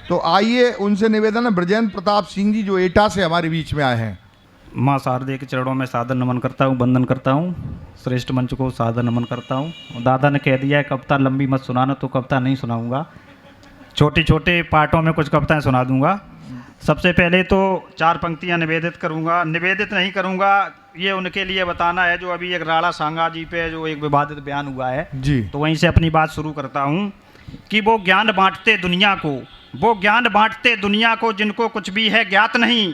तो आइए उनसे निवेदन है, ब्रजेंद्र प्रताप सिंह जी जो एटा से हमारे बीच में आए हैं। माँ शारदे के चरणों में सादर नमन करता हूँ, वंदन करता हूँ। श्रेष्ठ मंच को सादर नमन करता हूँ। दादा ने कह दिया है कविता लंबी मत सुनाना, तो कविता नहीं सुनाऊंगा, छोटे छोटे पार्टों में कुछ कविताएं सुना दूंगा। सबसे पहले तो 4 पंक्तियां निवेदित करूंगा, निवेदित नहीं करूंगा, ये उनके लिए बताना है जो अभी एक राणा सांगा जी पे जो एक विवादित बयान हुआ है जी, तो वहीं से अपनी बात शुरू करता हूँ कि वो ज्ञान बांटते दुनिया को, वो ज्ञान बांटते दुनिया को जिनको कुछ भी है ज्ञात नहीं,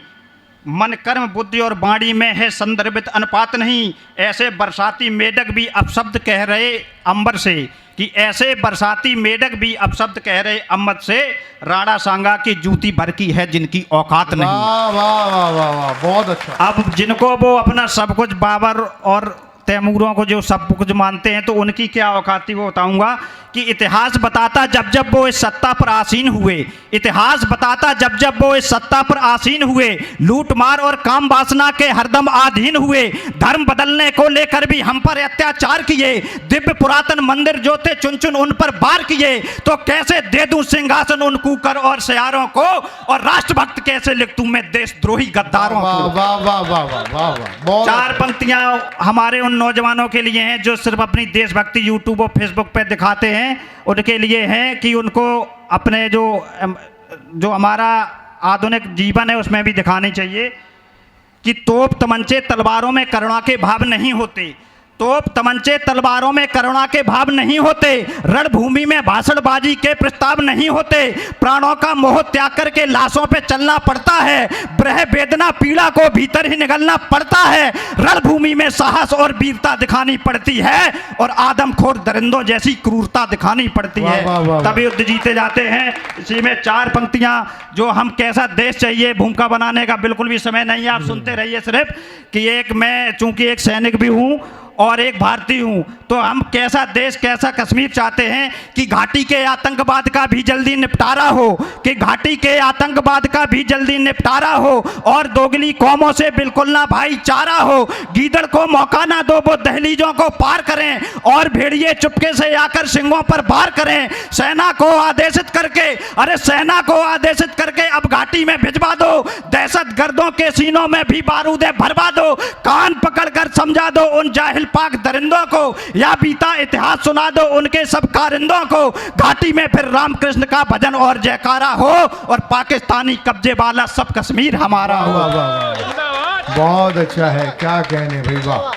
मन कर्म बुद्धि और वाणी में है संदर्भित अनुपात नहीं। ऐसे बरसाती मेढक भी अपशब्द कह रहे अंबर से, कि ऐसे बरसाती मेढक भी अपशब्द कह रहे अम्मद से, राणा सांगा की जूती भर की है जिनकी औकात नहीं। वाह वाह वाह वाह वाह, बहुत अच्छा। अब जिनको वो अपना सब कुछ बाबर और तैमूरों को जो सब कुछ मानते हैं तो उनकी क्या औकात थी वो बताऊंगा कि इतिहास बताता जब जब वो इस सत्ता पर आसीन हुए, इतिहास बताता जब जब वो इस सत्ता पर आसीन हुए, लूट मार और काम वासना के हरदम अधीन हुए, धर्म बदलने को लेकर भी हम पर अत्याचार किए, दिव्य पुरातन मंदिर जो थे चुन चुन उन पर बार किए, तो कैसे दे दूं सिंहासन उन कुकर और सियारों को, और राष्ट्रभक्त कैसे लिख दूं मैं देशद्रोही गद्दारों वाह को। वाह वाह वाह वाह वाह वाह, बहुत 4 पंक्तियां हमारे उन नौजवानों के लिए हैं जो सिर्फ अपनी देशभक्ति यूट्यूब और फेसबुक पे दिखाते हैं, उनके लिए हैं कि उनको अपने जो हमारा आधुनिक जीवन है उसमें भी दिखानी चाहिए कि तोप तमंचे तलवारों में करुणा के भाव नहीं होते, तोप तमंचे तलवारों में करुणा के भाव नहीं होते, रणभूमि में भाषणबाजी के प्रस्ताव नहीं होते, प्राणों का मोह त्याग करके लाशों पे चलना पड़ता है, ब्रह वेदना पीड़ा को भीतर ही निगलना पड़ता है, रणभूमि में साहस और वीरता दिखानी पड़ती है, और आदमखोर दरिंदों जैसी क्रूरता दिखानी पड़ती है, तभी युद्ध जीते जाते हैं। इसी में 4 पंक्तियां जो हम कैसा देश चाहिए, भूमिका बनाने का बिल्कुल भी समय नहीं है, आप सुनते रहिए सिर्फ कि एक मैं चूंकि एक सैनिक भी हूं और एक भारतीय हूं, तो हम कैसा देश कैसा कश्मीर चाहते हैं कि घाटी के आतंकवाद का भी जल्दी निपटारा हो, कि घाटी के आतंकवाद का भी जल्दी निपटारा हो, और दोगली कौमों से बिल्कुल ना भाईचारा हो, गीदड़ को मौका ना दो वो दहलीजों को पार करें, और भेड़िए चुपके से आकर सिंगों पर वार करें, सेना को आदेशित करके, अरे सेना को आदेशित करके अब घाटी में भिजवा दो, दहशत गर्दों के सीनों में भी बारूदे भरवा दो, कान पकड़कर समझा दो उन जाहिल पाक दरिंदों को, या बीता इतिहास सुना दो उनके सब कारिंदों को, घाटी में फिर रामकृष्ण का भजन और जयकारा हो, और पाकिस्तानी कब्जे वाला सब कश्मीर हमारा हो। बहुत अच्छा है, क्या कहने भाई, वाह।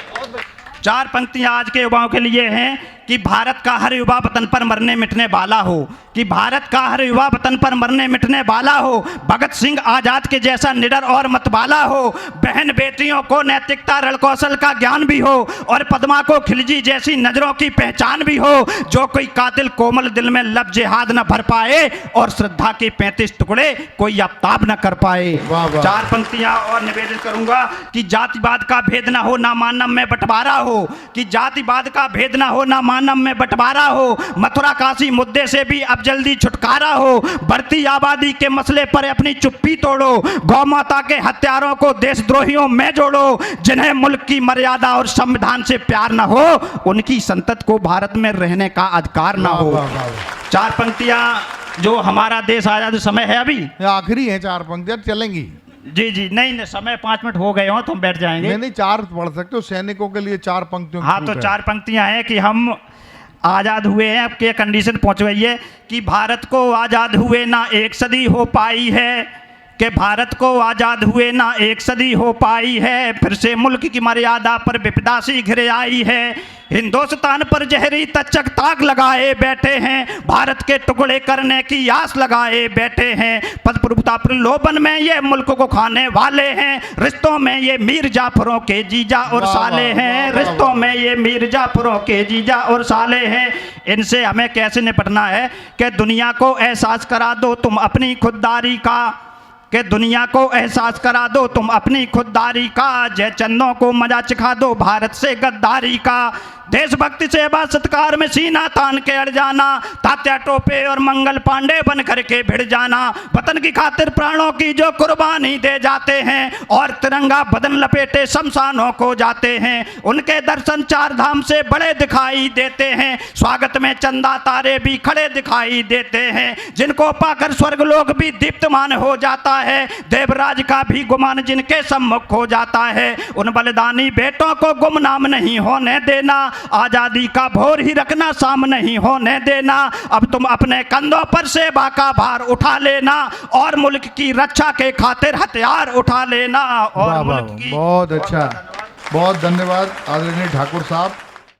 4 पंक्तियां आज के युवाओं के लिए हैं कि भारत का हर युवा वतन पर मरने मिटने वाला हो, कि भारत का हर युवा वतन पर मरने मिटने वाला हो, भगत सिंह आजाद के जैसा निडर और मतवाला हो, बहन बेटियों को नैतिकता रण कौशल का ज्ञान भी हो, और पद्मा को खिलजी जैसी नजरों की पहचान भी हो, जो कोई कातिल कोमल दिल में लब जिहाद न भर पाए, और श्रद्धा के 35 टुकड़े कोई आफ्ताब न कर पाए। 4 पंक्तियां और निवेदित करूंगा कि जातिवाद का भेद न हो ना मानव में बंटवारा हो, कि जातिवाद का भेद न हो ना मानव में बंटवारा हो, मथुरा काशी मुद्दे से भी अब जल्दी छुटकारा हो, बढ़ती आबादी के मसले पर अपनी चुप्पी तोड़ो, गौ माता के हत्यारों को देशद्रोहियों में जोड़ो, जिन्हें मुल्क की मर्यादा और संविधान से प्यार न हो, उनकी संतत को भारत में रहने का अधिकार न हो। 4 पंक्तियां जो हमारा देश आजाद समय है अभी आखिरी है, 4 पंक्तियां चलेंगी। जी जी, नहीं समय 5 मिनट हो गए हो तो हम बैठ जाएंगे। नहीं 4 पढ़ सकते हो, सैनिकों के लिए 4 पंक्तियों। हाँ तो 4 पंक्तियां हैं कि हम आज़ाद हुए हैं, अब के कंडीशन पहुंच गई है कि भारत को आज़ाद हुए ना 1 सदी हो पाई है, कि भारत को आज़ाद हुए ना 1 सदी हो पाई है, फिर से मुल्क की मर्यादा पर विपदा सी घिरे आई है, हिंदुस्तान पर जहरी तचक ताक लगाए बैठे हैं, भारत के टुकड़े करने की आस लगाए बैठे हैं, पद प्रभुता प्रलोभन में ये मुल्क को खाने वाले हैं, रिश्तों में ये मीर जाफरों के जीजा और साले हैं, रिश्तों में ये मीर जाफरों के जीजा और साले हैं। इनसे हमें कैसे निपटना है कि दुनिया को एहसास करा दो तुम अपनी खुददारी का, कि दुनिया को एहसास करा दो तुम अपनी खुददारी का, जय चंदों को मजा चिखा दो भारत से गद्दारी का, देशभक्ति सेवा सत्कार में सीना तान के अड़ जाना, तात्या टोपे और मंगल पांडे बन करके भिड़ जाना, वतन की खातिर प्राणों की जो कुर्बानी दे जाते हैं और तिरंगा बदन लपेटे शमशानों को जाते हैं, उनके दर्शन चार धाम से बड़े दिखाई देते हैं। स्वागत में चंदा तारे भी खड़े दिखाई देते हैं, जिनको पाकर स्वर्गलोक भी दीप्तमान हो जाता है, देवराज का भी गुमान जिनके सम्मुख हो जाता है। उन बलिदानी बेटों को गुमनाम नहीं होने देना, आजादी का भोर ही रखना, शाम नहीं होने देना। अब तुम अपने कंधों पर सेवा का भार उठा लेना और मुल्क की रक्षा के खातिर हथियार उठा लेना। और वाह, वाह, मुल्क की बहुत अच्छा, बहुत धन्यवाद आदरणीय ठाकुर साहब।